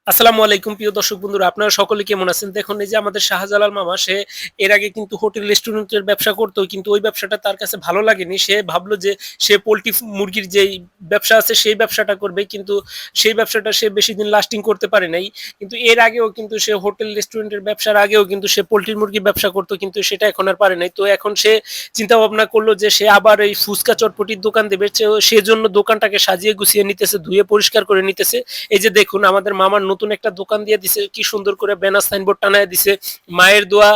আসসালামু আলাইকুম প্রিয় দর্শক বন্ধুরা, আপনারা সকলে কেমন আছেন? দেখুন এই যে আমাদের শাহজালাল মামা সে এর আগে কিন্তু হোটেল রেস্টুরেন্টের ব্যবসা করতো, কিন্তু ওই ব্যবসাটা তার কাছে ভালো লাগেনি। সে ভাবলো যে সে পোল্ট্রি মুরগির যেই ব্যবসা আছে সেই ব্যবসাটা করবে। কিন্তু সেই ব্যবসাটা সে বেশিদিন লাস্টিং করতে পারে নাই। কিন্তু এর আগেও কিন্তু সে হোটেল রেস্টুরেন্টের ব্যবসার আগেও কিন্তু সে পোল্ট্রি মুরগির ব্যবসা করতো, কিন্তু সেটা এখন আর পারে নাই। তো এখন সে চিন্তা ভাবনা করলো যে সে আবার এই ফুচকা চটপটির দোকান দেবে। সেজন্য দোকানটাকে সাজিয়ে গুছিয়ে নিতেছে, ধুয়ে পরিষ্কার করে নিতেছে। এই যে দেখুন আমাদের মামার নতুন একটা দোকান দিয়ে দিছে, কি সুন্দর করে ব্যানার সাইনবোর্ড টানায় দিছে, মায়ের দোয়া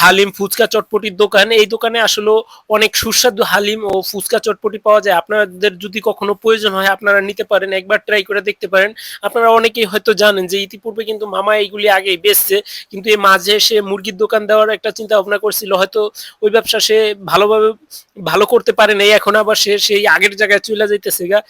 হালিম ফুচকা চটপটির দোকান। এই দোকানে আসলে অনেক সুস্বাদু হালিম ও ফুচকা চটপটি পাওয়া যায়। আপনাদের যদি কখনো প্রয়োজন হয় আপনারা নিতে পারেন, একবার ট্রাই করে দেখতে পারেন। আপনারা অনেকেই হয়তো জানেন যে ইতিপূর্বে কিন্তু মামা এইগুলি আগেই বেচছে, কিন্তু এই মাঝে সে মুরগির দোকান দেওয়ার একটা চিন্তা ভাবনা করছিল, হয়তো ওই ব্যবসা সে ভালোভাবে ভালো করতে পারে নাই। এখন আবার সে সেই আগের জায়গায় চলে যাইতেছে গা।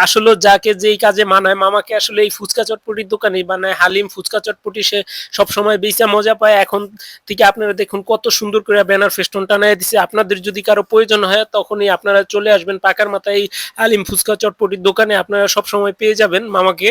আসলে যাকে যেই কাজে মানায়, মামাকে আসলে এই ফুচকা চটপটির দোকানেই বানায় হালিম ফুচকা চটপটি সে সবসময় বেচা মজা পায়। এখন থেকে আপনারা দেখুন কত সুন্দর করে ব্যানার ফেস্টুন টানায় দিছে। আপনাদের যদি কারো প্রয়োজন হয় তখনই আপনারা চলে আসবেন পাকার মাথায় এই হালিম ফুচকা চটপটির দোকানে, আপনারা সবসময় পেয়ে যাবেন মামাকে।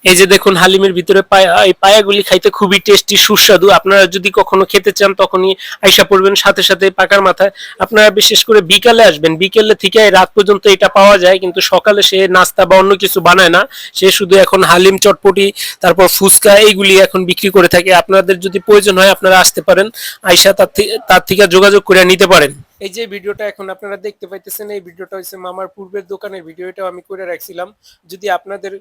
এই যে দেখুন হালিমের ভিতরে পায়া, এই পায়াগুলি খাইতে খুবই টেস্টি সুস্বাদু। আপনারা যদি কখনো খেতে চান তখনই আইসা পড়বেন সাথে সাথে পাকার মাথায়। আপনারা বিশেষ করে বিকালে আসবেন, বিকেলে থেকে রাত পর্যন্ত এটা পাওয়া যায়, কিন্তু সকালে সে নাস্তা বা অন্য কিছু বানায় না। সে শুধু এখন হালিম চটপটি তারপর ফুচকা এইগুলি এখন বিক্রি করে থাকে। আপনাদের যদি প্রয়োজন হয় আপনারা আসতে পারেন, আইসা তার থেকে যোগাযোগ করে নিতে পারেন। এই যে ভিডিওটা এখন আপনারা দেখতে পাইতেছেন, এই ভিডিওটা হচ্ছে মামার পূর্বের দোকানের ভিডিও, এটাও আমি করে রাখছিলাম। যদি আপনাদের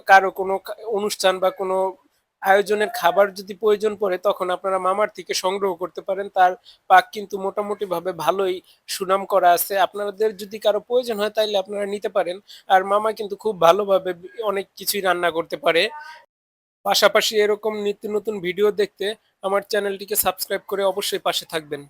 কারো কোনো অনুষ্ঠান বা কোনো আয়োজনের খাবার যদি প্রয়োজন পড়ে তখন আপনারা মামার থেকে সংগ্রহ করতে পারেন। তার পাক কিন্তু মোটামুটি ভাবে ভালোই সুনাম করা আছে। আপনাদের যদি কারো প্রয়োজন হয় তাইলে আপনারা নিতে পারেন। আর মামা কিন্তু খুব ভালোভাবে অনেক কিছুই রান্না করতে পারে। পাশাপাশি এরকম নিত্য নতুন ভিডিও দেখতে আমার চ্যানেলটিকে সাবস্ক্রাইব করে অবশ্যই পাশে থাকবেন।